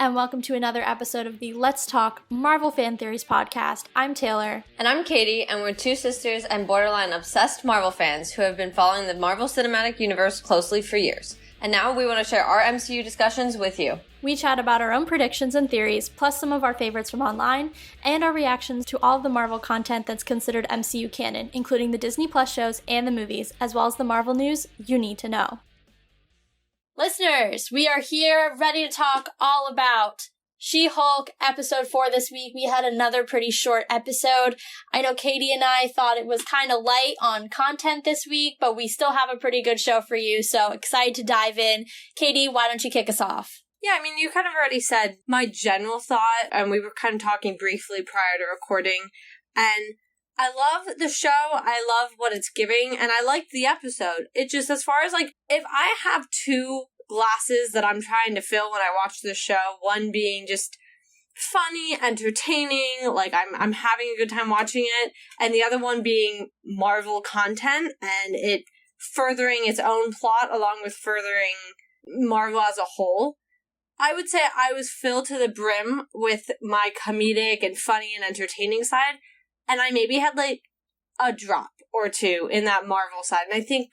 and welcome to another episode of the Let's Talk Marvel Fan Theories podcast. I'm Taylor. And I'm Katie, and we're two sisters and borderline obsessed Marvel fans who have been following the Marvel Cinematic Universe closely for years. And now we want to share our MCU discussions with you. We chat about our own predictions and theories, plus some of our favorites from online, and our reactions to all of the Marvel content that's considered MCU canon, including the Disney Plus shows and the movies, as well as the Marvel news you need to know. Listeners, we are here ready to talk all about She-Hulk episode 4 this week. We had another pretty short episode. I know Katie and I thought it was kind of light on content this week, but we still have a pretty good show for you, so excited to dive in. Katie, why don't you kick us off? Yeah, I mean, you kind of already said my general thought, and we were kind of talking briefly prior to recording, and I love the show, I love what it's giving, and I liked the episode. It just, as far as, if I have two glasses that I'm trying to fill when I watch this show, one being just funny, entertaining, I'm having a good time watching it, and the other one being Marvel content, and it furthering its own plot along with furthering Marvel as a whole. I would say I was filled to the brim with my comedic and funny and entertaining side, and I maybe had a drop or two in that Marvel side. And I think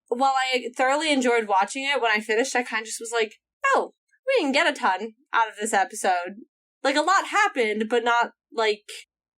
while I thoroughly enjoyed watching it, when I finished, I kind of just was like, oh, we didn't get a ton out of this episode. A lot happened, but not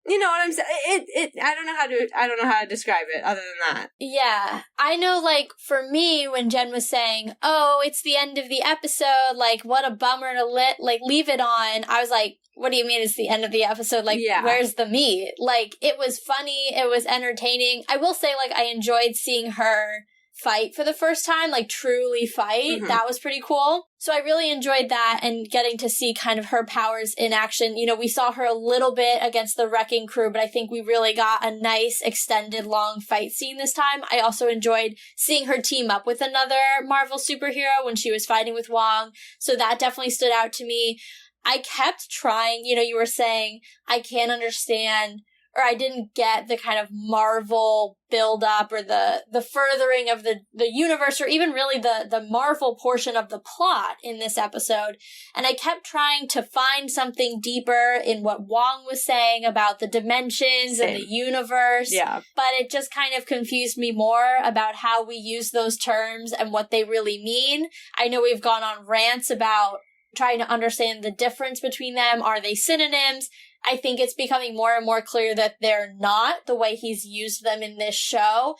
you know what I'm saying? I don't know how to describe it other than that. Yeah. I know, for me, when Jen was saying, oh, it's the end of the episode, what a bummer to leave it on, I was like, what do you mean it's the end of the episode? Yeah. Where's the meat? It was funny, it was entertaining. I will say, I enjoyed seeing her fight for the first time, truly fight. Mm-hmm. That was pretty cool. So I really enjoyed that and getting to see kind of her powers in action. You know, we saw her a little bit against the Wrecking Crew, but I think we really got a nice extended long fight scene this time. I also enjoyed seeing her team up with another Marvel superhero when she was fighting with Wong. So that definitely stood out to me. I kept trying, you were saying, I can't understand, or I didn't get the kind of Marvel build-up or the furthering of the universe, or even really the Marvel portion of the plot in this episode. And I kept trying to find something deeper in what Wong was saying about the dimensions and the universe. Yeah. But it just kind of confused me more about how we use those terms and what they really mean. I know we've gone on rants about trying to understand the difference between them. Are they synonyms? I think it's becoming more and more clear that they're not, the way he's used them in this show.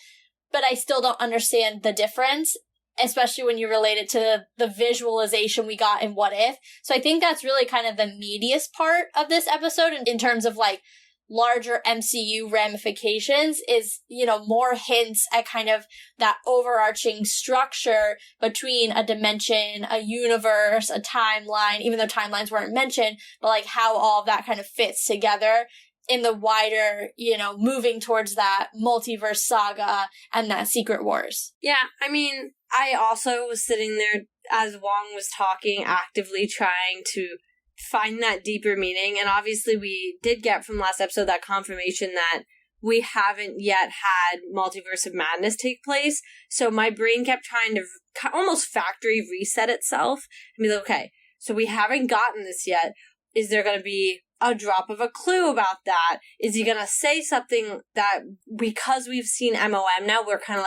But I still don't understand the difference, especially when you relate it to the visualization we got in What If. So I think that's really kind of the meatiest part of this episode in terms of larger MCU ramifications is, more hints at kind of that overarching structure between a dimension, a universe, a timeline, even though timelines weren't mentioned, but how all of that kind of fits together in the wider, moving towards that multiverse saga and that Secret Wars. Yeah, I mean, I also was sitting there as Wong was talking, actively trying to find that deeper meaning, and obviously we did get from last episode that confirmation that we haven't yet had Multiverse of Madness take place, so my brain kept trying to almost factory reset itself and be like, okay, so we haven't gotten this yet. Is there going to be a drop of a clue about that? Is he going to say something that, because we've seen MOM now, we're kind of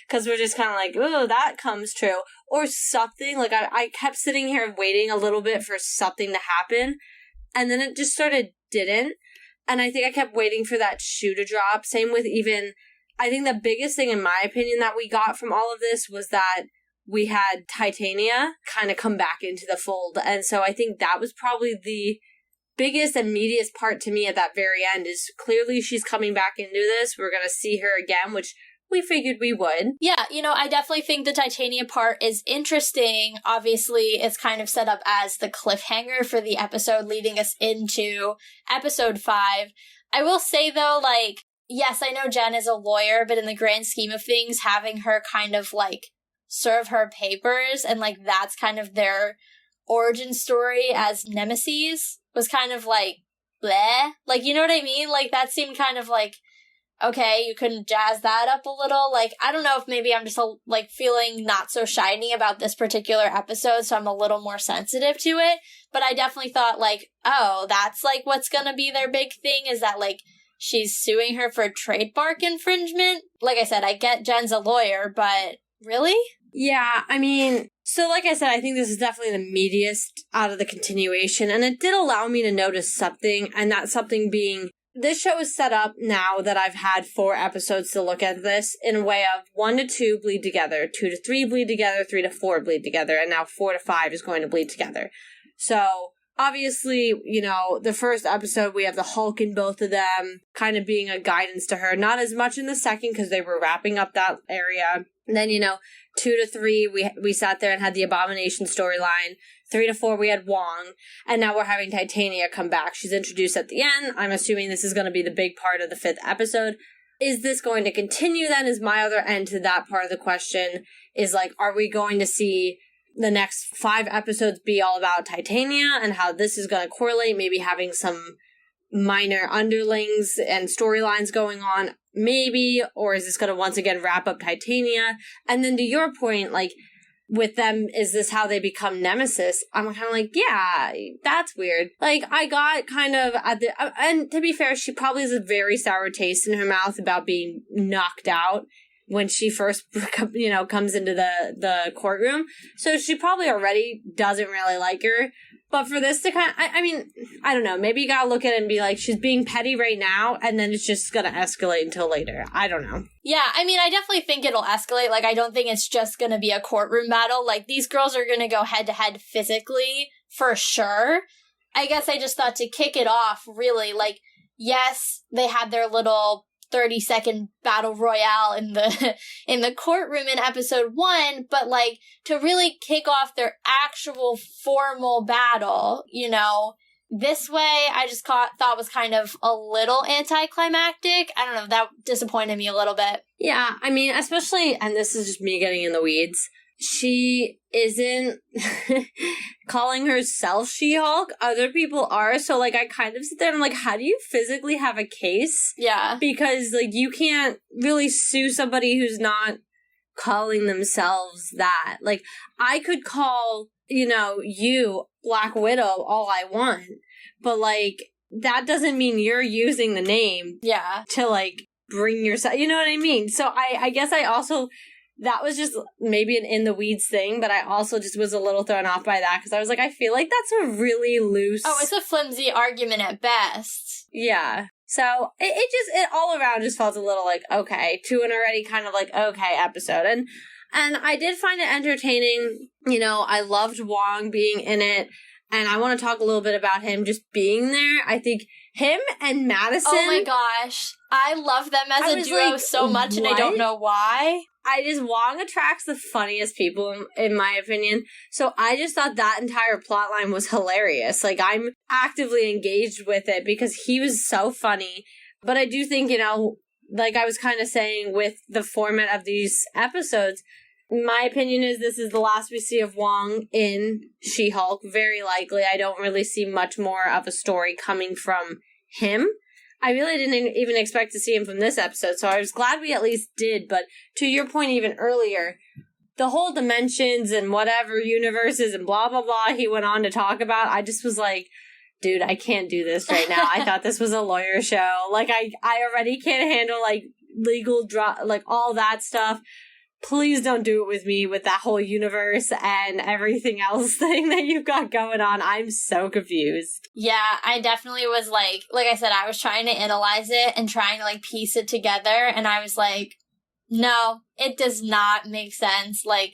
because we're just kind of oh, that comes true. Or something, I kept sitting here waiting a little bit for something to happen, and then it just sort of didn't. And I think I kept waiting for that shoe to drop. Same with I think the biggest thing, in my opinion, that we got from all of this was that we had Titania kind of come back into the fold. And so I think that was probably the biggest and meatiest part to me at that very end, is clearly she's coming back into this. We're going to see her again, which we figured we would. Yeah, I definitely think the Titania part is interesting. Obviously, it's kind of set up as the cliffhanger for the episode, leading us into episode 5. I will say, though, yes, I know Jen is a lawyer, but in the grand scheme of things, having her kind of, serve her papers, and, that's kind of their origin story as nemesis was kind of, bleh. You know what I mean? That seemed kind of okay, you couldn't jazz that up a little. Like, I don't know if maybe I'm just, like, feeling not so shiny about this particular episode, so I'm a little more sensitive to it. But I definitely thought, like, oh, that's, like, what's gonna be their big thing, is that, like, she's suing her for trademark infringement. Like I said, I get Jen's a lawyer, but really? Yeah, I mean, so like I said, I think this is definitely the meatiest out of the continuation, and it did allow me to notice something, and that something being, this show is set up now that I've had 4 episodes to look at this in a way of 1 to 2 bleed together, 2 to 3 bleed together, 3 to 4 bleed together, and now 4 to 5 is going to bleed together. So, obviously, you know, the first episode, we have the Hulk in both of them, kind of being a guidance to her. Not as much in the second, because they were wrapping up that area. And then, you know, 2 to 3, we sat there and had the Abomination storyline. 3 to 4, we had Wong. And now we're having Titania come back. She's introduced at the end. I'm assuming this is going to be the big part of the 5th episode. Is this going to continue then, is my other end to that part of the question. Is like, are we going to see the next 5 episodes be all about Titania and how this is going to correlate, maybe having some minor underlings and storylines going on, maybe, or is this going to once again wrap up Titania? And then to your point, like, with them, is this how they become Nemesis? I'm kind of like, yeah, that's weird. Like, I got kind of at the, and to be fair, she probably has a very sour taste in her mouth about being knocked out when she first, you know, comes into the courtroom. So she probably already doesn't really like her. But for this to kind of, I mean, I don't know. Maybe you gotta look at it and be like, she's being petty right now, and then it's just gonna escalate until later. I don't know. Yeah, I mean, I definitely think it'll escalate. Like, I don't think it's just gonna be a courtroom battle. Like, these girls are gonna go head-to-head physically, for sure. I guess I just thought to kick it off, really, like, yes, they had their little 30-second battle royale in the courtroom in episode 1, but like to really kick off their actual formal battle, you know, this way I just thought was kind of a little anticlimactic. I don't know, that disappointed me a little bit. Yeah, I mean, especially, and this is just me getting in the weeds, she isn't calling herself She-Hulk. Other people are. So, like, I kind of sit there and I'm like, how do you physically have a case? Yeah. Because, like, you can't really sue somebody who's not calling themselves that. Like, I could call, you know, you Black Widow all I want. But, like, that doesn't mean you're using the name. Yeah. To, like, bring yourself. You know what I mean? So, I guess I also... That was just maybe an in the weeds thing, but I also just was a little thrown off by that because I was like, I feel like that's a really loose... Oh, it's a flimsy argument at best. Yeah. So it all around just felt a little like, okay, to an already kind of like, okay episode. And I did find it entertaining. You know, I loved Wong being in it, and I want to talk a little bit about him just being there. I think him and Madison... Oh my gosh. I love them as a duo like, so much, and I don't know why. Wong attracts the funniest people, in my opinion. So I just thought that entire plotline was hilarious. Like, I'm actively engaged with it because he was so funny. But I do think, you know, like I was kind of saying with the format of these episodes, my opinion is this is the last we see of Wong in She-Hulk. Very likely. I don't really see much more of a story coming from him. I really didn't even expect to see him from this episode, so I was glad we at least did, but to your point even earlier, the whole dimensions and whatever universes and blah, blah, blah he went on to talk about, I just was like, dude, I can't do this right now. I thought this was a lawyer show. Like, I already can't handle, like, legal, like, all that stuff. Please don't do it with me with that whole universe and everything else thing that you've got going on. I'm so confused. Yeah, I definitely was like I said, I was trying to analyze it and trying to like piece it together. And I was like, no, it does not make sense. Like,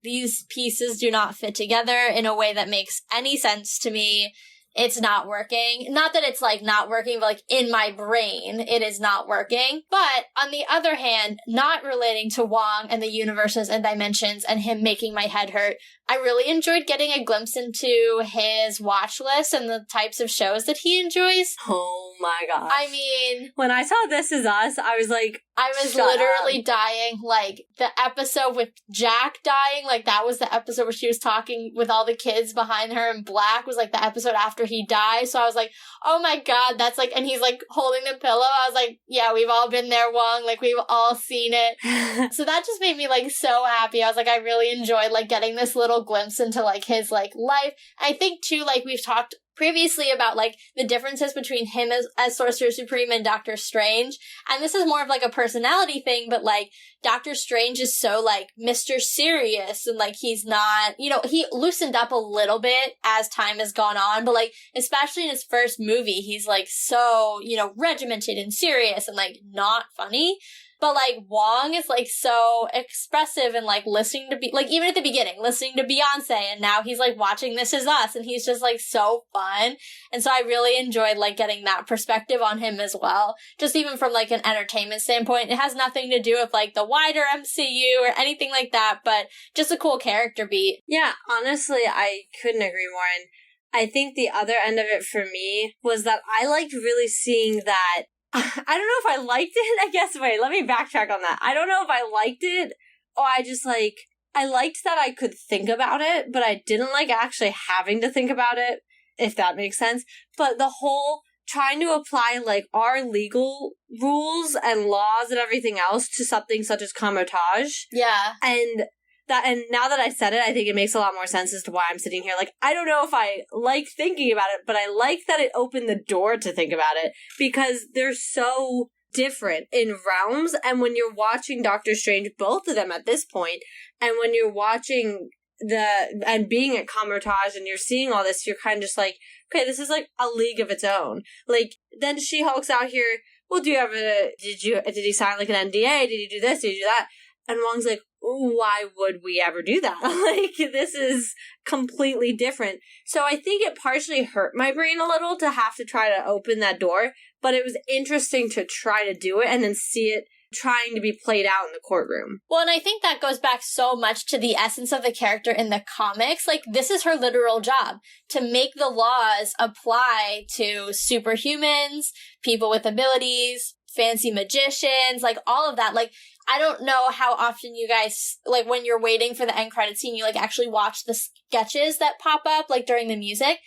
these pieces do not fit together in a way that makes any sense to me. It's not working. Not that it's, like, not working, but, like, in my brain, it is not working. But, on the other hand, not relating to Wong and the universes and dimensions and him making my head hurt, I really enjoyed getting a glimpse into his watch list and the types of shows that he enjoys. Oh my gosh. I mean, when I saw This Is Us, I was like, I was shut literally up. dying. Like, the episode with Jack dying, like, that was the episode where she was talking with all the kids behind her in black, was, like, the episode after he died. So I was like, oh my god, that's, like, and he's, like, holding the pillow. I was like, yeah, we've all been there, Wong. Like, we've all seen it. So that just made me, like, so happy. I was like, I really enjoyed, like, getting this little glimpse into, like, his, like, life. I think, too, like, we've talked previously about, like, the differences between him as Sorcerer Supreme and Doctor Strange. And this is more of, like, a personality thing, but, like, Doctor Strange is so, like, Mr. Serious, and, like, he's not, you know, he loosened up a little bit as time has gone on, but, like, especially in his first movie, he's, like, so, you know, regimented and serious and, like, not funny. But, like, Wong is, like, so expressive and, like, listening to, like, even at the beginning, listening to Beyonce, and now he's, like, watching This Is Us, and he's just, like, so fun. And so I really enjoyed, like, getting that perspective on him as well. Just even from, like, an entertainment standpoint. It has nothing to do with, like, the wider MCU or anything like that, but just a cool character beat. Yeah, honestly, I couldn't agree more. And I think the other end of it for me was that I liked really seeing that. I don't know if I liked it. I guess, wait, let me backtrack on that. I don't know if I liked it, or I just, like, I liked that I could think about it, but I didn't like actually having to think about it, if that makes sense. But the whole trying to apply, like, our legal rules and laws and everything else to something such as Kamar-Taj. Yeah. And now that I said it, I think it makes a lot more sense as to why I'm sitting here. Like, I don't know if I like thinking about it, but I like that it opened the door to think about it, because they're so different in realms. And when you're watching Doctor Strange, both of them at this point, and when you're watching and being at Kamar-Taj and you're seeing all this, you're kind of just like, okay, this is like a league of its own. Like, then She-Hulk's out here, well, did he sign like an NDA? Did he do this? Did he do that? And Wong's like, why would we ever do that? Like, this is completely different. So I think it partially hurt my brain a little to have to try to open that door, but it was interesting to try to do it and then see it trying to be played out in the courtroom. Well, and I think that goes back so much to the essence of the character in the comics. Like, this is her literal job, to make the laws apply to superhumans, people with abilities, fancy magicians, like, all of that. Like, I don't know how often you guys, like, when you're waiting for the end credit scene, you, like, actually watch the sketches that pop up, like, during the music.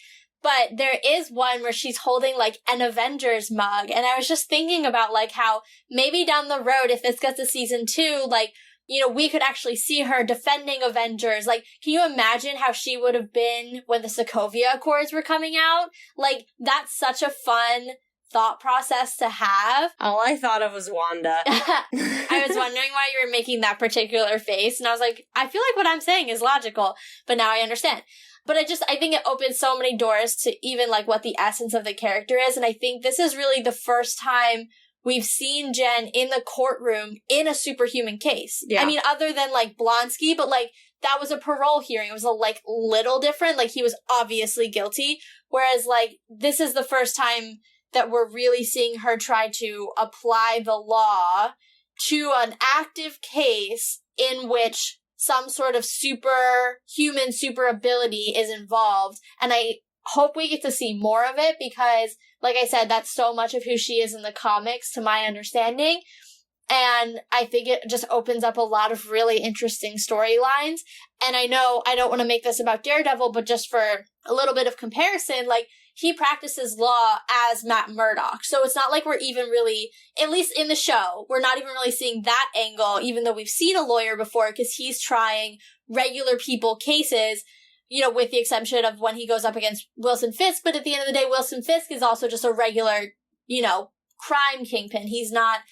But there is one where she's holding, like, an Avengers mug. And I was just thinking about, like, how maybe down the road, if this gets to season 2, like, you know, we could actually see her defending Avengers. Like, can you imagine how she would have been when the Sokovia Accords were coming out? Like, that's such a fun thought process to have. All I thought of was Wanda. I was wondering why you were making that particular face, and I was like, I feel like what I'm saying is logical, but now I understand. But I think it opens so many doors to even, like, what the essence of the character is, and I think this is really the first time we've seen Jen in the courtroom in a superhuman case. Yeah. I mean, other than, like, Blonsky, but, like, that was a parole hearing. It was a, like, little different. Like, he was obviously guilty, whereas, like, this is the first time that we're really seeing her try to apply the law to an active case in which some sort of superhuman super ability is involved. And I hope we get to see more of it because, like I said, that's so much of who she is in the comics, to my understanding. And I think it just opens up a lot of really interesting storylines. And I know I don't want to make this about Daredevil, but just for a little bit of comparison, like, he practices law as Matt Murdock. So it's not like we're even really, at least in the show, we're not even really seeing that angle, even though we've seen a lawyer before, because he's trying regular people cases, you know, with the exception of when he goes up against Wilson Fisk. But at the end of the day, Wilson Fisk is also just a regular, you know, crime kingpin. He's not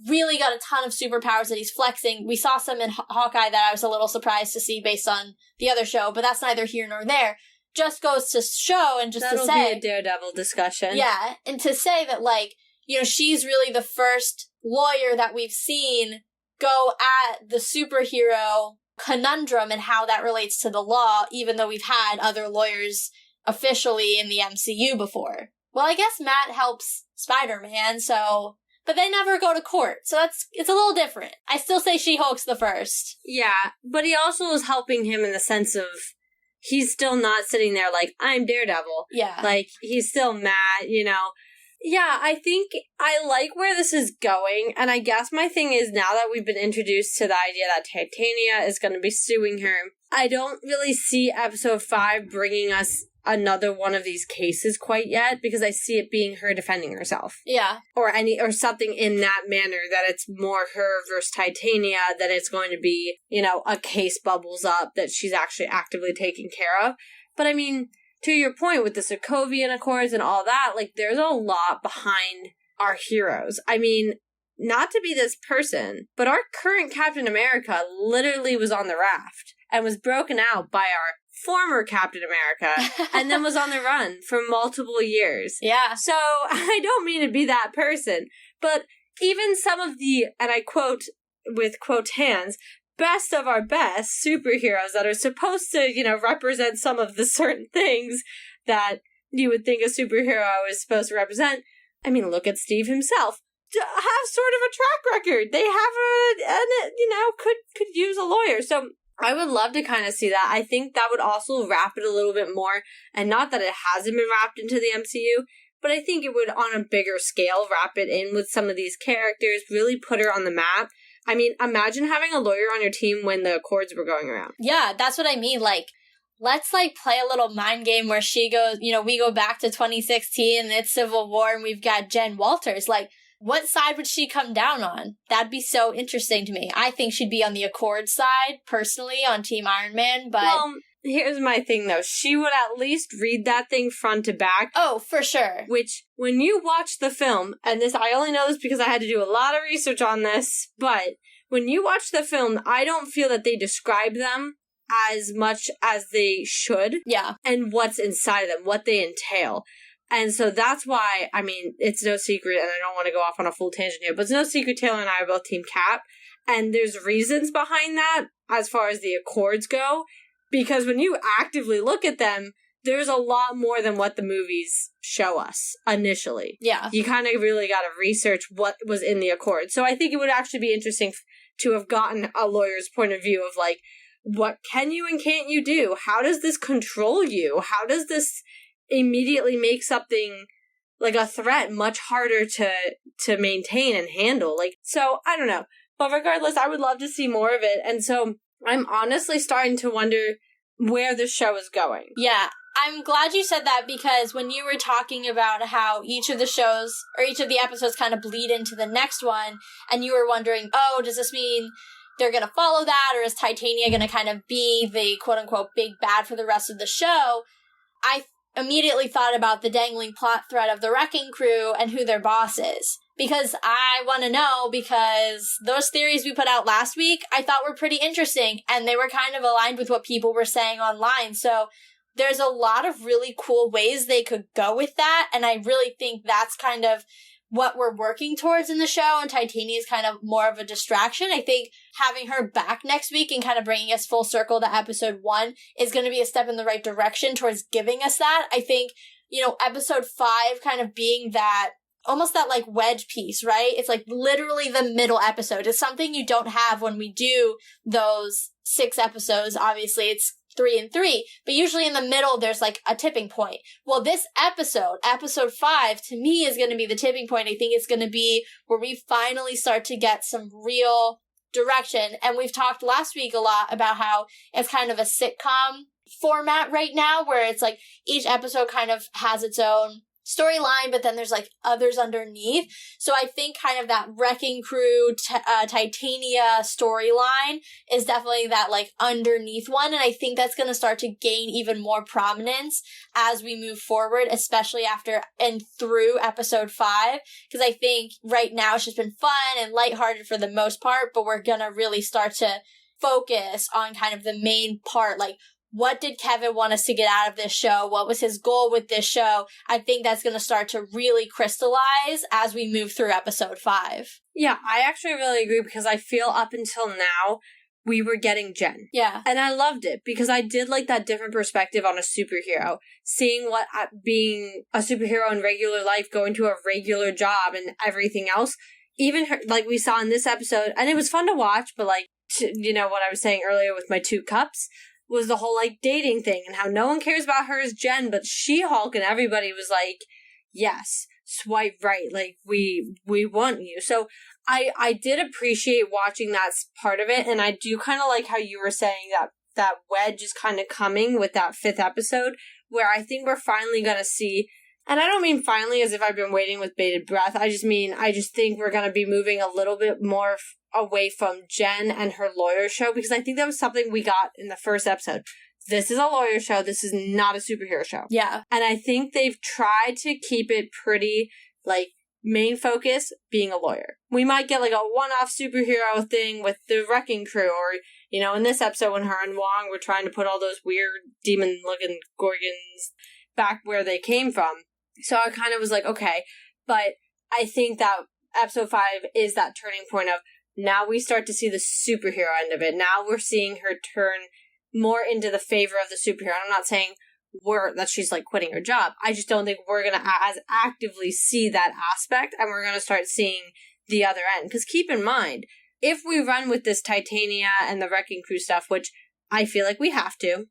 really got a ton of superpowers that he's flexing. We saw some in Hawkeye that I was a little surprised to see based on the other show, but that's neither here nor there. Just goes to show and just That'll to say... be a Daredevil discussion. Yeah, and to say that, like, you know, she's really the first lawyer that we've seen go at the superhero conundrum and how that relates to the law, even though we've had other lawyers officially in the MCU before. Well, I guess Matt helps Spider-Man, so... But they never go to court, so it's a little different. I still say She-Hulk's the first. Yeah, but he also is helping him in the sense of he's still not sitting there like, I'm Daredevil. Yeah. Like, he's still mad, you know. Yeah, I think I like where this is going, and I guess my thing is, now that we've been introduced to the idea that Titania is going to be suing her, I don't really see episode 5 bringing us another one of these cases quite yet, because I see it being her defending herself. Yeah. Or something in that manner, that it's more her versus Titania, that it's going to be, a case bubbles up that she's actually actively taking care of. But I mean, to your point with the Sokovian Accords and all that, like, there's a lot behind our heroes. I mean, not to be this person, but our current Captain America literally was on the raft and was broken out by our former Captain America and then was on the run for multiple years. Yeah. So I don't mean to be that person, but even some of the, and I quote with quote hands, best of our best superheroes that are supposed to, represent some of the certain things that you would think a superhero is supposed to represent. I mean, look at Steve himself. Have sort of a track record. They have could use a lawyer. So I would love to kind of see that. I think that would also wrap it a little bit more. And not that it hasn't been wrapped into the MCU, but I think it would, on a bigger scale, wrap it in with some of these characters, really put her on the map. I mean, imagine having a lawyer on your team when the Accords were going around. Yeah, that's what I mean. Like, let's, play a little mind game where she goes, we go back to 2016 and it's Civil War and we've got Jen Walters. Like, what side would she come down on? That'd be so interesting to me. I think she'd be on the Accord side, personally, on Team Iron Man, but... Well, here's my thing, though. She would at least read that thing front to back. Oh, for sure. Which, when you watch the film, and this, I only know this because I had to do a lot of research on this, but when you watch the film, I don't feel that they describe them as much as they should. Yeah. And what's inside of them, what they entail. And so that's why, I mean, it's no secret, and I don't want to go off on a full tangent here, but it's no secret Taylor and I are both Team Cap, and there's reasons behind that as far as the Accords go, because when you actively look at them, there's a lot more than what the movies show us initially. Yeah. You kind of really got to research what was in the Accords. So I think it would actually be interesting to have gotten a lawyer's point of view of, like, what can you and can't you do? How does this control you? How does this immediately make something like a threat much harder to maintain and handle? Like, so I don't know, but regardless, I would love to see more of it. And so I'm honestly starting to wonder where this show is going. Yeah, I'm glad you said that, because when you were talking about how each of the shows or each of the episodes kind of bleed into the next one, and you were wondering, oh, does this mean they're going to follow that, or is Titania going to kind of be the quote-unquote big bad for the rest of the show? I immediately thought about the dangling plot thread of the Wrecking Crew and who their boss is. Because I want to know, because those theories we put out last week, I thought were pretty interesting, and they were kind of aligned with what people were saying online. So there's a lot of really cool ways they could go with that, and I really think that's kind of what we're working towards in the show, and Titania is kind of more of a distraction. I think having her back next week and kind of bringing us full circle to episode 1 is going to be a step in the right direction towards giving us that. I think, episode 5 kind of being that, almost that like wedge piece, right? It's like literally the middle episode. It's something you don't have when we do those 6 episodes. Obviously, it's 3 and 3, but usually in the middle there's like a tipping point. Well, this episode 5, to me is going to be the tipping point. I think it's going to be where we finally start to get some real direction. And we've talked last week a lot about how it's kind of a sitcom format right now, where it's like each episode kind of has its own storyline, but then there's like others underneath. So I think kind of that Wrecking Crew, Titania storyline is definitely that like underneath one. And I think that's going to start to gain even more prominence as we move forward, especially after and through episode 5. Because I think right now it's just been fun and lighthearted for the most part, but we're going to really start to focus on kind of the main part, like, what did Kevin want us to get out of this show? What was his goal with this show? I think that's going to start to really crystallize as we move through episode 5. Yeah, I actually really agree, because I feel up until now, we were getting Jen. Yeah. And I loved it, because I did like that different perspective on a superhero. Seeing what being a superhero in regular life, going to a regular job and everything else. Even her, like we saw in this episode, and it was fun to watch, but like, what I was saying earlier with my 2 cups, was the whole, like, dating thing and how no one cares about her as Jen, but She-Hulk and everybody was like, yes. swipe right, like we want you. So I did appreciate watching that part of it, and I do kind of like how you were saying that wedge is kind of coming with that 5th episode, where I think we're finally going to see, and I don't mean finally as if I've been waiting with bated breath, I just think we're going to be moving a little bit more away from Jen and her lawyer show, because I think that was something we got in the first episode. This is a lawyer show. This is not a superhero show. Yeah. And I think they've tried to keep it pretty, like, main focus being a lawyer. We might get, like, a one-off superhero thing with the Wrecking Crew, or, you know, in this episode when her and Wong were trying to put all those weird demon-looking Gorgons back where they came from. So I kind of was like, okay. But I think that episode 5 is that turning point of, now we start to see the superhero end of it. Now we're seeing her turn more into the favor of the superhero. I'm not saying that she's like quitting her job. I just don't think we're going to as actively see that aspect, and we're going to start seeing the other end. Because keep in mind, if we run with this Titania and the Wrecking Crew stuff, which I feel like we have to,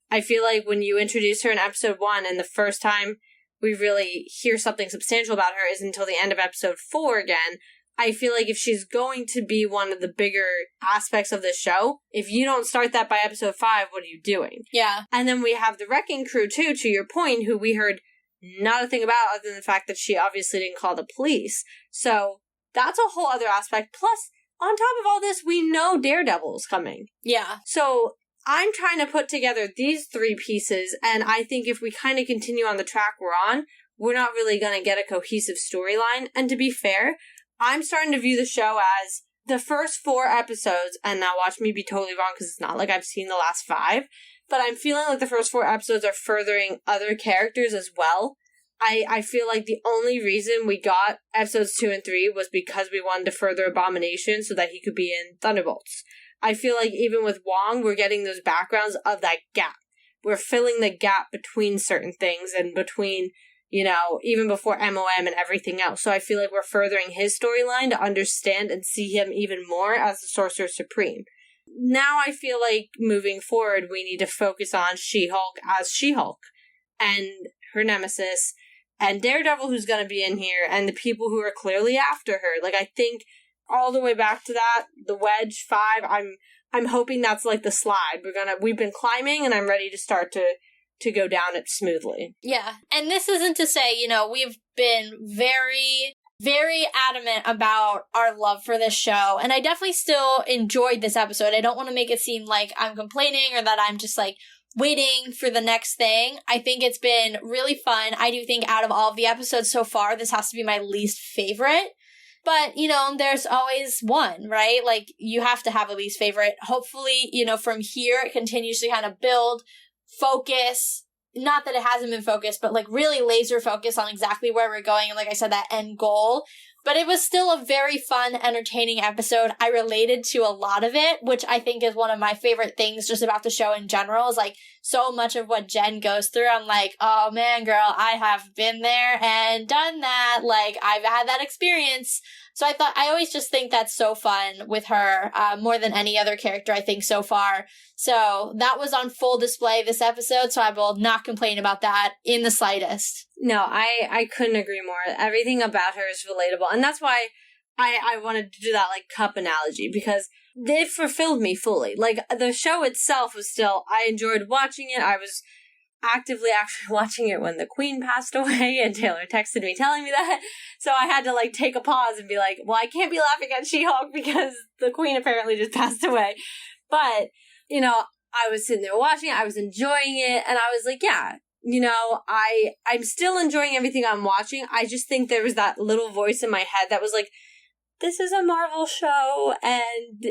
I feel like when you introduce her in episode 1 and the first time we really hear something substantial about her is until the end of episode 4 again, I feel like if she's going to be one of the bigger aspects of the show, if you don't start that by episode 5, what are you doing? Yeah. And then we have the Wrecking Crew, too, to your point, who we heard not a thing about other than the fact that she obviously didn't call the police. So that's a whole other aspect. Plus, on top of all this, we know Daredevil's coming. Yeah. So I'm trying to put together these 3 pieces, and I think if we kind of continue on the track we're on, we're not really going to get a cohesive storyline. And to be fair, I'm starting to view the show as the first 4 episodes, and now watch me be totally wrong because it's not like I've seen the last 5, but I'm feeling like the first 4 episodes are furthering other characters as well. I feel like the only reason we got episodes 2 and 3 was because we wanted to further Abomination so that he could be in Thunderbolts. I feel like even with Wong, we're getting those backgrounds of that gap. We're filling the gap between certain things and between, you know, even before MOM and everything else. So I feel like we're furthering his storyline to understand and see him even more as the Sorcerer Supreme. Now I feel like moving forward, we need to focus on She-Hulk as She-Hulk and her nemesis and Daredevil, who's going to be in here, and the people who are clearly after her. Like, I think all the way back to that, the Wedge 5, I'm hoping that's like the slide. We've been climbing, and I'm ready to start to go down it smoothly. Yeah. And this isn't to say, you know, we've been very, very adamant about our love for this show. And I definitely still enjoyed this episode. I don't want to make it seem like I'm complaining or that I'm just like waiting for the next thing. I think it's been really fun. I do think out of all of the episodes so far, this has to be my least favorite. But, you know, there's always one, right? Like, you have to have a least favorite. Hopefully, you know, from here, it continues to kind of build, focus. Not that it hasn't been focused, but like really laser focus on exactly where we're going. And like I said, that end goal. But it was still a very fun, entertaining episode. I related to a lot of it, which I think is one of my favorite things just about the show in general, is like so much of what Jen goes through. I'm like, oh man, girl, I have been there and done that. Like, I've had that experience. So I always just think that's so fun with her, more than any other character, I think, so far. So that was on full display this episode, so I will not complain about that in the slightest. No, I couldn't agree more. Everything about her is relatable. And that's why I wanted to do that, like, cup analogy, because it fulfilled me fully. Like, the show itself was still, I enjoyed watching it. I was actively actually watching it when the Queen passed away, and Taylor texted me telling me that. So I had to, like, take a pause and be like, well, I can't be laughing at She-Hulk because the Queen apparently just passed away. But, you know, I was sitting there watching it, I was enjoying it, and I was like, yeah, you know, I'm still enjoying everything I'm watching. I just think there was that little voice in my head that was like, this is a Marvel show, and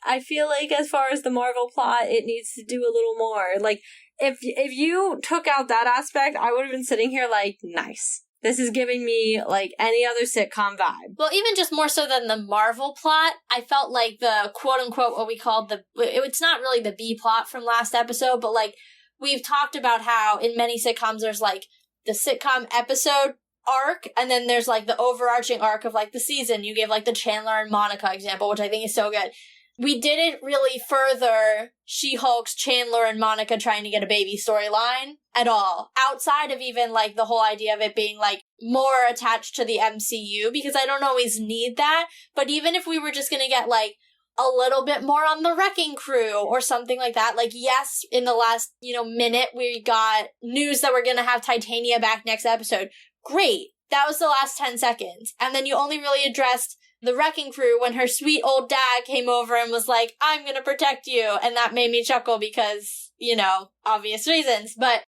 I feel like as far as the Marvel plot, it needs to do a little more. Like, if you took out that aspect, I would have been sitting here like, nice. This is giving me, like, any other sitcom vibe. Well, even just more so than the Marvel plot, I felt like the quote-unquote, what we called it's not really the B plot from last episode, but, like, we've talked about how in many sitcoms there's, like, the sitcom episode arc, and then there's, like, the overarching arc of, like, the season. You gave, like, the Chandler and Monica example, which I think is so good. We didn't really further She-Hulk's Chandler and Monica trying to get a baby storyline at all. Outside of even, like, the whole idea of it being, like, more attached to the MCU, because I don't always need that. But even if we were just going to get, like, a little bit more on the Wrecking Crew or something like that, like, yes, in the last, minute, we got news that we're going to have Titania back next episode. Great. That was the last 10 seconds. And then you only really addressed the Wrecking Crew when her sweet old dad came over and was like, I'm going to protect you. And that made me chuckle because, obvious reasons. But,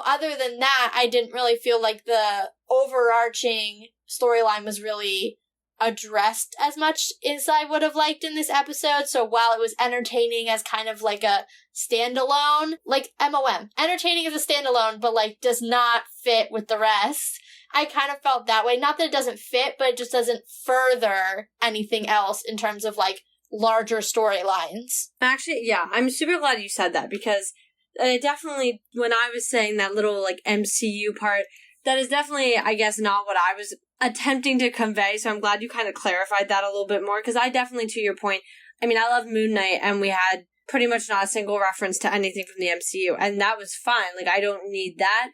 other than that, I didn't really feel like the overarching storyline was really addressed as much as I would have liked in this episode. So while it was entertaining as kind of like a standalone, like MOM, entertaining as a standalone, but like does not fit with the rest, I kind of felt that way. Not that it doesn't fit, but it just doesn't further anything else in terms of like larger storylines. Actually, yeah, I'm super glad you said that, because definitely when I was saying that little like MCU part, that is definitely, I guess, not what I was attempting to convey. So I'm glad you kind of clarified that a little bit more, because I definitely, to your point, I mean, I love Moon Knight, and we had pretty much not a single reference to anything from the MCU, and that was fine. Like, I don't need that,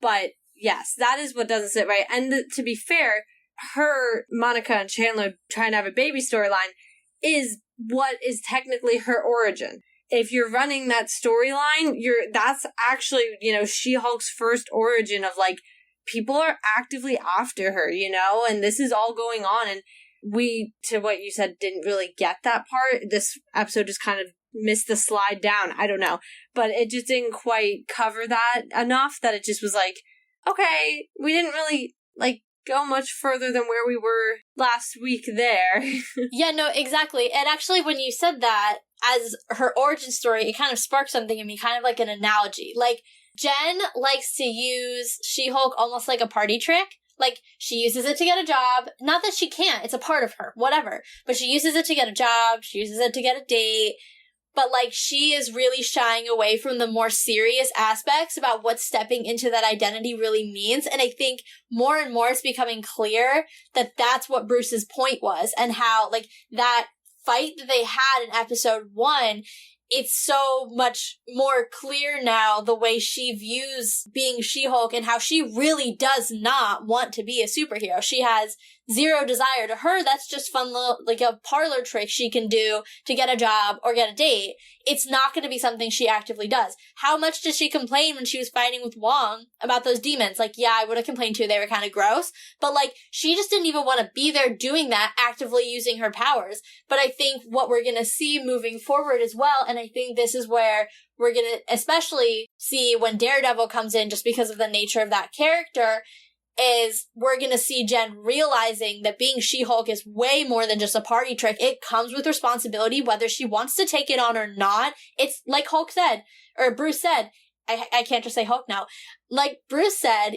but yes, that is what doesn't sit right. And to be fair, her, Monica and Chandler trying to have a baby storyline is what is technically her origin. If you're running that storyline, that's actually, She-Hulk's first origin of, like, people are actively after her, and this is all going on. And we, to what you said, didn't really get that part. This episode just kind of missed the slide down. I don't know. But it just didn't quite cover that enough that it just was like, okay, we didn't really, like, go much further than where we were last week there. Yeah, no, exactly. And actually, when you said that, as her origin story, it kind of sparked something in me, kind of like an analogy. Like, Jen likes to use She-Hulk almost like a party trick. Like, she uses it to get a job. Not that she can't, it's a part of her, whatever. But she uses it to get a job, she uses it to get a date. But, like, she is really shying away from the more serious aspects about what stepping into that identity really means. And I think more and more it's becoming clear that that's what Bruce's point was, and how, like, that fight that they had in episode 1, it's so much more clear now the way she views being She-Hulk and how she really does not want to be a superhero. She has zero desire. To her, that's just fun little, like a parlor trick she can do to get a job or get a date. It's not going to be something she actively does. How much did she complain when she was fighting with Wong about those demons? Like, yeah, I would have complained too. They were kind of gross. But, like, she just didn't even want to be there doing that, actively using her powers. But I think what we're going to see moving forward as well, and I think this is where we're going to especially see when Daredevil comes in, just because of the nature of that character, is we're going to see Jen realizing that being She-Hulk is way more than just a party trick. It comes with responsibility, whether she wants to take it on or not. It's like Hulk said, or Bruce said, I can't just say Hulk now. Like Bruce said,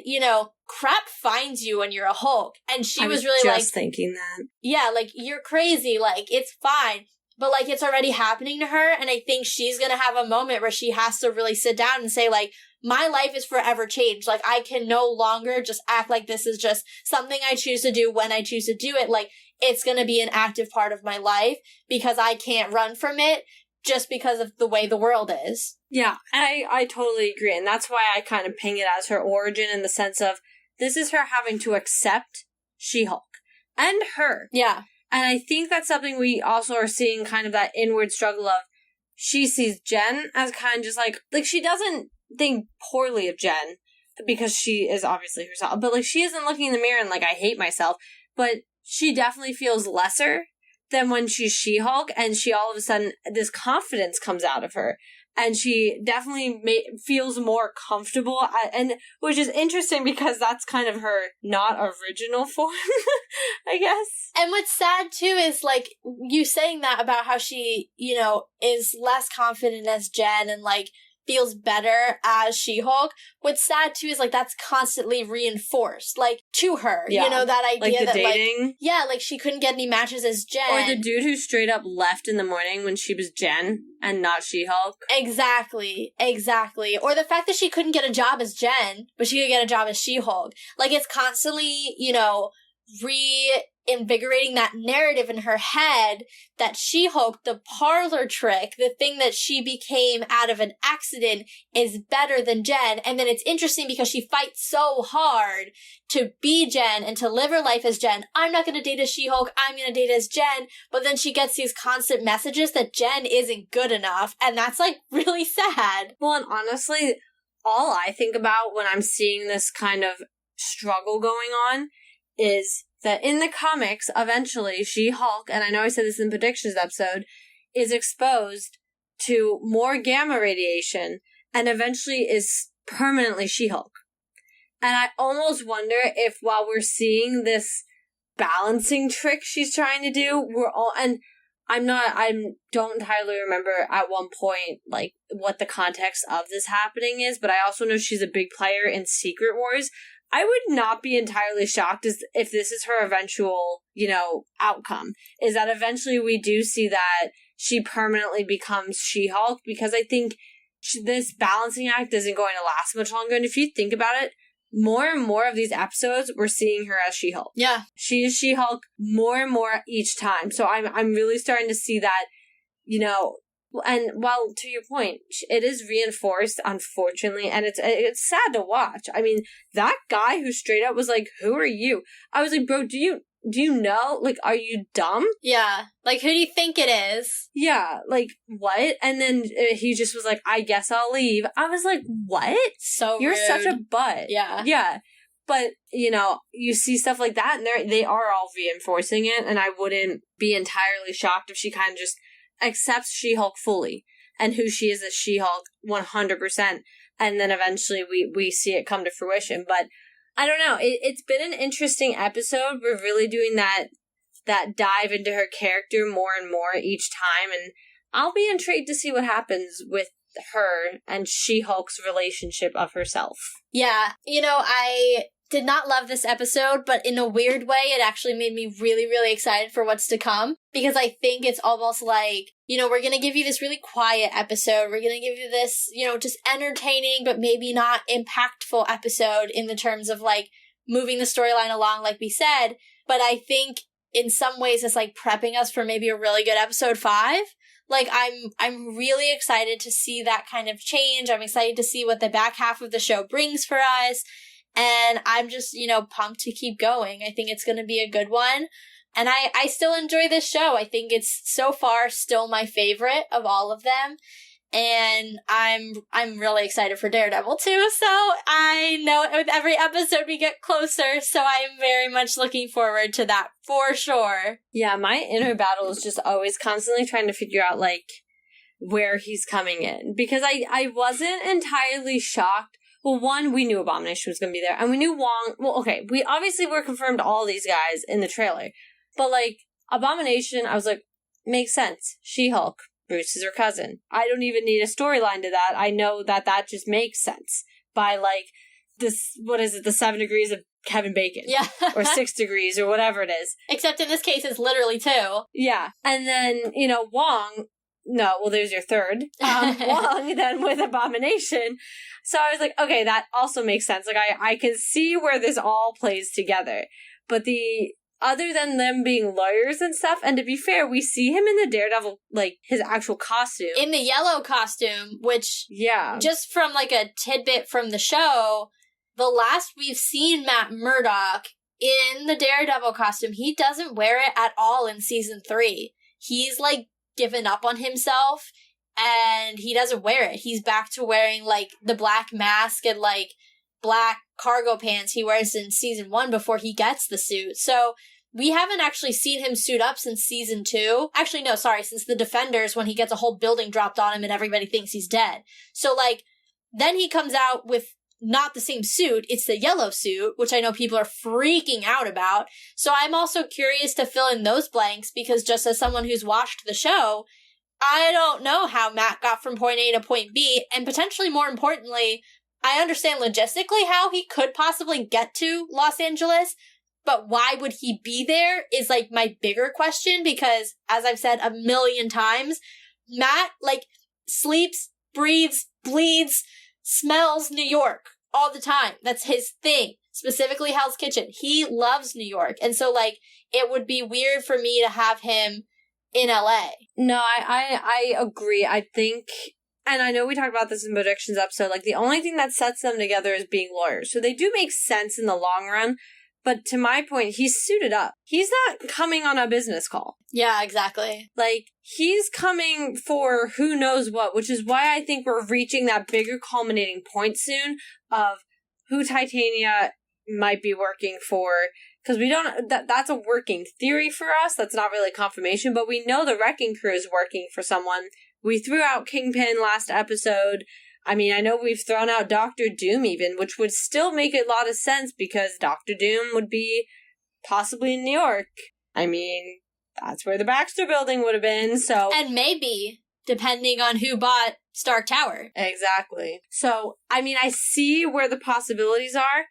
crap finds you when you're a Hulk. And she was really just thinking that. Yeah, like, you're crazy. Like, it's fine. But, like, it's already happening to her. And I think she's going to have a moment where she has to really sit down and say, like, my life is forever changed. Like, I can no longer just act like this is just something I choose to do when I choose to do it. Like, it's going to be an active part of my life because I can't run from it just because of the way the world is. Yeah, I totally agree. And that's why I kind of ping it as her origin, in the sense of this is her having to accept She-Hulk and her. Yeah. And I think that's something we also are seeing, kind of that inward struggle of, she sees Jen as kind of just like she doesn't think poorly of Jen because she is obviously herself, but like, she isn't looking in the mirror and like, I hate myself, but she definitely feels lesser than when she's She-Hulk, and she all of a sudden, this confidence comes out of her. And she definitely feels more comfortable, and which is interesting because that's kind of her not original form, I guess. And what's sad too is, like, you saying that about how she, is less confident as Jen and, like, feels better as She-Hulk. What's sad too is, like, that's constantly reinforced, like, to her. Yeah. That idea like the that dating. like she couldn't get any matches as Jen. Or the dude who straight up left in the morning when she was Jen and not She-Hulk. Exactly. Or the fact that she couldn't get a job as Jen, but she could get a job as She-Hulk. Like, it's constantly, reinvigorating that narrative in her head that She-Hulk, the parlor trick, the thing that she became out of an accident, is better than Jen. And then it's interesting because she fights so hard to be Jen and to live her life as Jen. I'm not going to date as She-Hulk. I'm going to date as Jen. But then she gets these constant messages that Jen isn't good enough. And that's like really sad. Well, and honestly, all I think about when I'm seeing this kind of struggle going on is that in the comics, eventually, She-Hulk, and I know I said this in the predictions episode, is exposed to more gamma radiation and eventually is permanently She-Hulk. And I almost wonder if while we're seeing this balancing trick she's trying to do, I don't entirely remember at one point, like, what the context of this happening is, but I also know she's a big player in Secret Wars. I would not be entirely shocked if this is her eventual, outcome, is that eventually we do see that she permanently becomes She-Hulk, because I think this balancing act isn't going to last much longer. And if you think about it, more and more of these episodes, we're seeing her as She-Hulk. Yeah. She is She-Hulk more and more each time. So I'm really starting to see that, and while, to your point, it is reinforced, unfortunately, and it's sad to watch. I mean, that guy who straight up was like, "Who are you?" I was like, "Bro, do you know? Like, are you dumb?" Yeah. Like, who do you think it is? Yeah. Like, what? And then he just was like, "I guess I'll leave." I was like, "What? So You're rude. such a butt." Yeah. Yeah. But, you see stuff like that, and they are all reinforcing it, and I wouldn't be entirely shocked if she kind of just accepts She-Hulk fully and who she is as She-Hulk 100%, and then eventually we see it come to fruition. But I don't know, it's been an interesting episode. We're really doing that dive into her character more and more each time, and I'll be intrigued to see what happens with her and She-Hulk's relationship of herself. Yeah, I did not love this episode, but in a weird way, it actually made me really, really excited for what's to come. Because I think it's almost like, we're going to give you this really quiet episode. We're going to give you this, just entertaining, but maybe not impactful episode in the terms of like moving the storyline along, like we said. But I think in some ways it's like prepping us for maybe a really good episode 5. Like, I'm really excited to see that kind of change. I'm excited to see what the back half of the show brings for us. And I'm just, pumped to keep going. I think it's going to be a good one. And I still enjoy this show. I think it's so far still my favorite of all of them. And I'm really excited for Daredevil too. So I know with every episode we get closer. So I am very much looking forward to that for sure. Yeah, my inner battle is just always constantly trying to figure out like where he's coming in. Because I wasn't entirely shocked. Well, one, we knew Abomination was going to be there, and we knew Wong. Well, okay, we obviously were confirmed all these guys in the trailer, but like Abomination, I was like, makes sense. She-Hulk, Bruce is her cousin. I don't even need a storyline to that. I know that just makes sense by like this. What is it? The 7 degrees of Kevin Bacon, Yeah, or 6 degrees, or whatever it is. Except in this case, it's literally 2. Yeah, and then Wong. No, well, there's your third. Wong then with Abomination. So I was like, okay, that also makes sense. Like, I can see where this all plays together. But other than them being lawyers and stuff, and to be fair, we see him in the Daredevil, like, his actual costume. In the yellow costume, which, yeah, just from, like, a tidbit from the show, the last we've seen Matt Murdock in the Daredevil costume, he doesn't wear it at all in season 3. He's, like, given up on himself, and he doesn't wear it. He's back to wearing, like, the black mask and, like, black cargo pants he wears in season 1 before he gets the suit. So we haven't actually seen him suit up since season 2. Actually, no, sorry, since The Defenders, when he gets a whole building dropped on him and everybody thinks he's dead. So, like, then he comes out with not the same suit, it's the yellow suit, which I know people are freaking out about. So I'm also curious to fill in those blanks, because just as someone who's watched the show, I don't know how Matt got from point A to point B, and potentially more importantly, I understand logistically how he could possibly get to Los Angeles, but why would he be there is, like, my bigger question, because, as I've said a million times, Matt, like, sleeps, breathes, bleeds, smells New York all the time. That's his thing. specifically Hell's Kitchen. He loves New York. And so, like, it would be weird for me to have him in LA. No, I agree. I think, and I know we talked about this in predictions episode, like, the only thing that sets them together is being lawyers. So they do make sense in the long run. But to my point, he's suited up. He's not coming on a business call. Yeah, exactly. Like, he's coming for who knows what, which is why I think we're reaching that bigger culminating point soon of who Titania might be working for. Because we don't, that's a working theory for us. That's not really confirmation, but we know the Wrecking Crew is working for someone. We threw out Kingpin last episode. I mean, I know we've thrown out Doctor Doom even, which would still make a lot of sense because Doctor Doom would be possibly in New York. I mean, that's where the Baxter Building would have been, so... And maybe, depending on who bought Stark Tower. Exactly. So, I mean, I see where the possibilities are.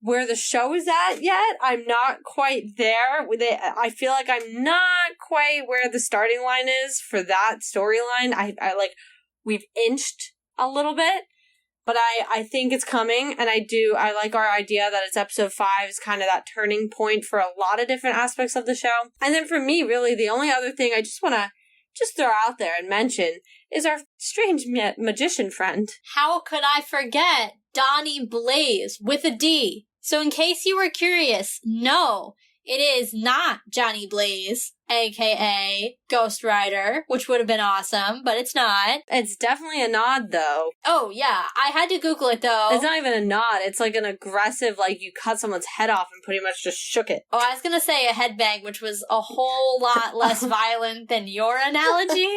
Where the show is at yet, I'm not quite there. I feel like I'm not quite where the starting line is for that storyline. I like... We've inched a little bit, but I think it's coming, and I like our idea that it's episode 5 is kind of that turning point for a lot of different aspects of the show. And then for me, really, the only other thing I just want to throw out there and mention is our strange magician friend. How could I forget Donnie Blaze with a D? So in case you were curious, no, it is not Johnny Blaze, aka Ghost Rider, which would have been awesome, but it's not. It's definitely a nod, though. Oh, yeah. I had to Google it, though. It's not even a nod. It's like an aggressive, like, you cut someone's head off and pretty much just shook it. Oh, I was gonna say a headbang, which was a whole lot less violent than your analogy,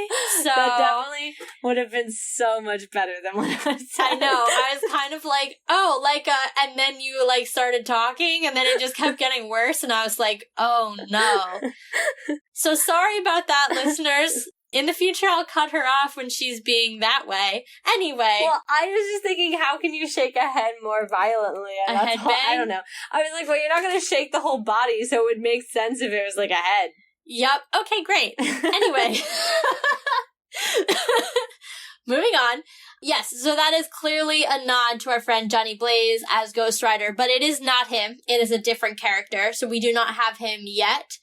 so... That definitely would have been so much better than what I was saying. I know. I was kind of like, oh, like, and then you, like, started talking, and then it just kept getting worse, and I was like, oh, no. So sorry about that, listeners. In the future, I'll cut her off when she's being that way. Anyway. Well, I was just thinking, how can you shake a head more violently? And a headbang? I don't know. I was like, well, you're not going to shake the whole body, so it would make sense if it was like a head. Yep. Okay, great. Anyway. Moving on. Yes, so that is clearly a nod to our friend Johnny Blaze as Ghost Rider, but it is not him. It is a different character, so we do not have him yet.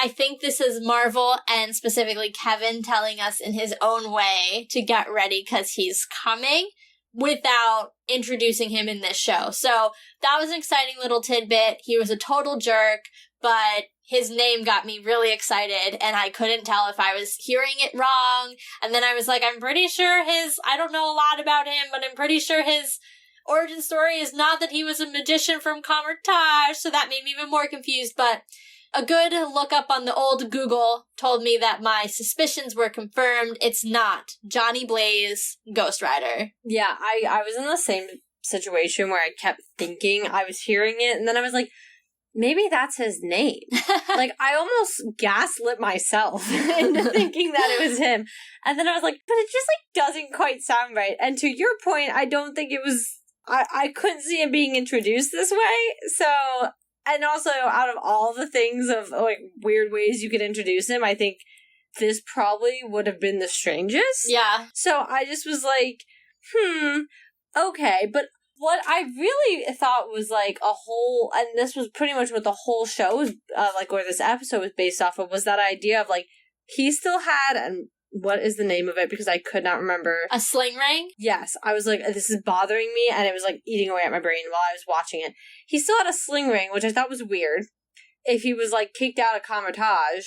I think this is Marvel and specifically Kevin telling us in his own way to get ready because he's coming without introducing him in this show. So that was an exciting little tidbit. He was a total jerk, but his name got me really excited and I couldn't tell if I was hearing it wrong. And then I was like, I'm pretty sure I don't know a lot about him, but I'm pretty sure his origin story is not that he was a magician from Kamar-Taj. So that made me even more confused, but a good look up on the old Google told me that my suspicions were confirmed. It's not Johnny Blaze, Ghost Rider. Yeah, I was in the same situation where I kept thinking I was hearing it, and then I was like, maybe that's his name. Like, I almost gaslit myself into thinking that it was him. And then I was like, but it just, like, doesn't quite sound right. And to your point, I don't think it was... I couldn't see him being introduced this way, so... And also, out of all the things of, like, weird ways you could introduce him, I think this probably would have been the strangest. Yeah. So I just was like, okay. But what I really thought was, like, a whole, and this was pretty much what the whole show was, like, or this episode was based off of, was that idea of, like, he still had, and what is the name of it? Because I could not remember. A sling ring? Yes. I was like, this is bothering me, and it was, like, eating away at my brain while I was watching it. He still had a sling ring, which I thought was weird. If he was, like, kicked out of Kamar-Taj,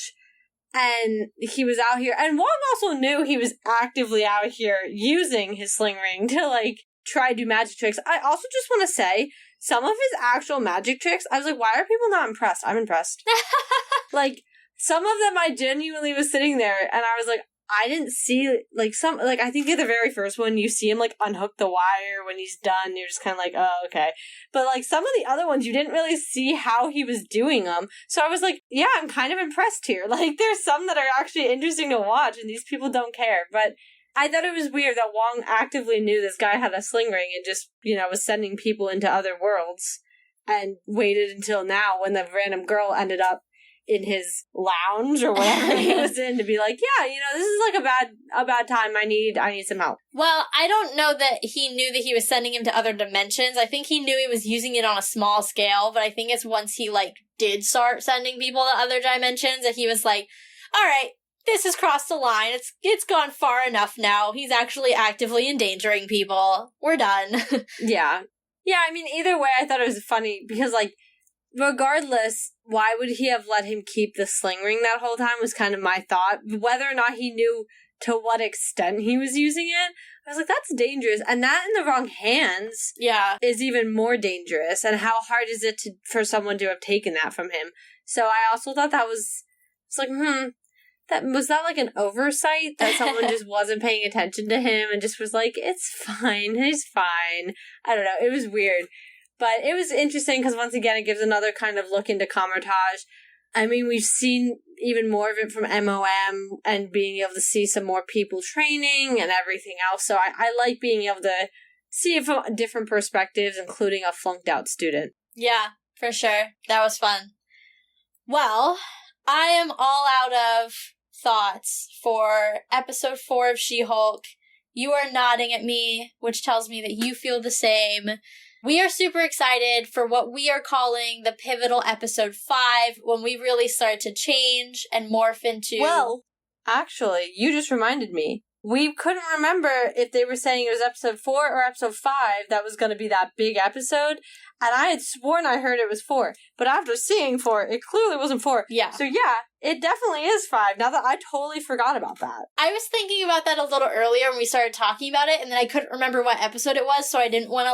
and he was out here, and Wong also knew he was actively out here using his sling ring to, like, try to do magic tricks. I also just want to say, some of his actual magic tricks, I was like, why are people not impressed? I'm impressed. Like, some of them I genuinely was sitting there, and I was like, I didn't see, like, some, like, I think in the very first one, you see him, like, unhook the wire when he's done, you're just kind of like, oh, okay. But, like, some of the other ones, you didn't really see how he was doing them. So I was like, yeah, I'm kind of impressed here. Like, there's some that are actually interesting to watch, and these people don't care. But I thought it was weird that Wong actively knew this guy had a sling ring and just, you know, was sending people into other worlds, and waited until now when the random girl ended up in his lounge or whatever he was in to be like, yeah, this is like a bad time. I need some help. Well, I don't know that he knew that he was sending him to other dimensions. I think he knew he was using it on a small scale, but I think it's once he, did start sending people to other dimensions that he was like, all right, this has crossed the line. It's gone far enough now. He's actually actively endangering people. We're done. Yeah. Yeah, I mean, either way, I thought it was funny because, regardless, why would he have let him keep the sling ring that whole time was kind of my thought. Whether or not he knew to what extent he was using it, I was like, that's dangerous. And that in the wrong hands is even more dangerous. And how hard is it for someone to have taken that from him? So I also thought that was that like an oversight that someone just wasn't paying attention to him and just was like, it's fine, he's fine. I don't know, it was weird. But it was interesting because once again, it gives another kind of look into Kamar-Taj. I mean, we've seen even more of it from MOM and being able to see some more people training and everything else. So I like being able to see it from different perspectives, including a flunked out student. Yeah, for sure. That was fun. Well, I am all out of thoughts for episode 4 of She-Hulk. You are nodding at me, which tells me that you feel the same. We are super excited for what we are calling the pivotal episode 5, when we really start to change and morph into... Well, actually, you just reminded me. We couldn't remember if they were saying it was episode 4 or episode 5 that was going to be that big episode, and I had sworn I heard it was 4. But after seeing 4, it clearly wasn't 4. Yeah. So yeah, it definitely is 5, now that I totally forgot about that. I was thinking about that a little earlier when we started talking about it, and then I couldn't remember what episode it was, so I didn't want to,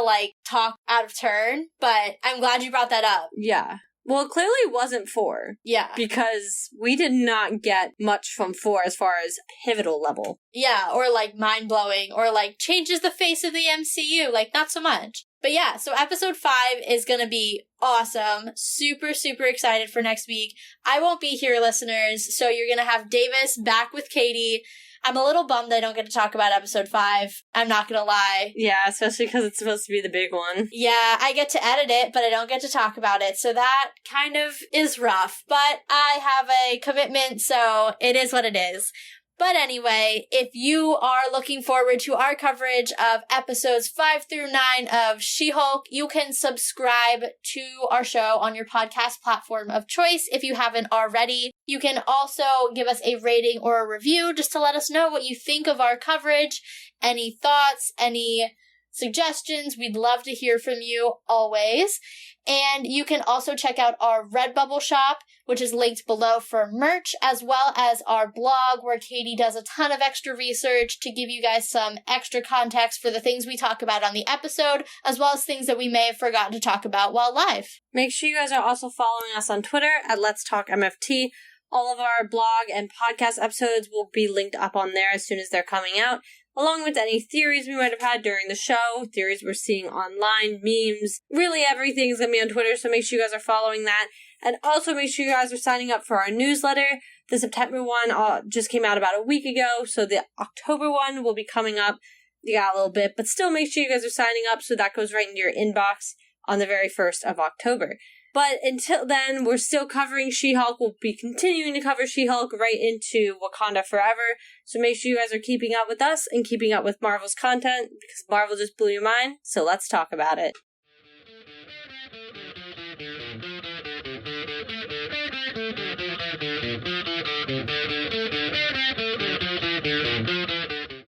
talk out of turn, but I'm glad you brought that up. Yeah. Well, it clearly wasn't 4. Yeah. Because we did not get much from 4 as far as pivotal level. Yeah, or mind-blowing, or changes the face of the MCU, not so much. But yeah, so episode 5 is gonna be awesome. Super, super excited for next week. I won't be here, listeners, so you're gonna have Davis back with Katie. I'm a little bummed I don't get to talk about episode 5. I'm not gonna lie. Yeah, especially because it's supposed to be the big one. Yeah, I get to edit it, but I don't get to talk about it, so that kind of is rough. But I have a commitment, so it is what it is. But anyway, if you are looking forward to our coverage of episodes 5 through 9 of She-Hulk, you can subscribe to our show on your podcast platform of choice if you haven't already. You can also give us a rating or a review just to let us know what you think of our coverage, any thoughts, any suggestions. We'd love to hear from you always. And you can also check out our Redbubble shop, which is linked below for merch, as well as our blog where Katie does a ton of extra research to give you guys some extra context for the things we talk about on the episode, as well as things that we may have forgotten to talk about while live. Make sure you guys are also following us on Twitter at Let's Talk MFT. All of our blog and podcast episodes will be linked up on there as soon as they're coming out, along with any theories we might have had during the show, theories we're seeing online, memes. Really everything is going to be on Twitter, so make sure you guys are following that. And also make sure you guys are signing up for our newsletter. The September one just came out about a week ago, so the October one will be coming up. You got a little bit, but still make sure you guys are signing up so that goes right into your inbox on the very 1st of October. But until then, we're still covering She-Hulk. We'll be continuing to cover She-Hulk right into Wakanda Forever. So make sure you guys are keeping up with us and keeping up with Marvel's content, because Marvel just blew your mind. So let's talk about it.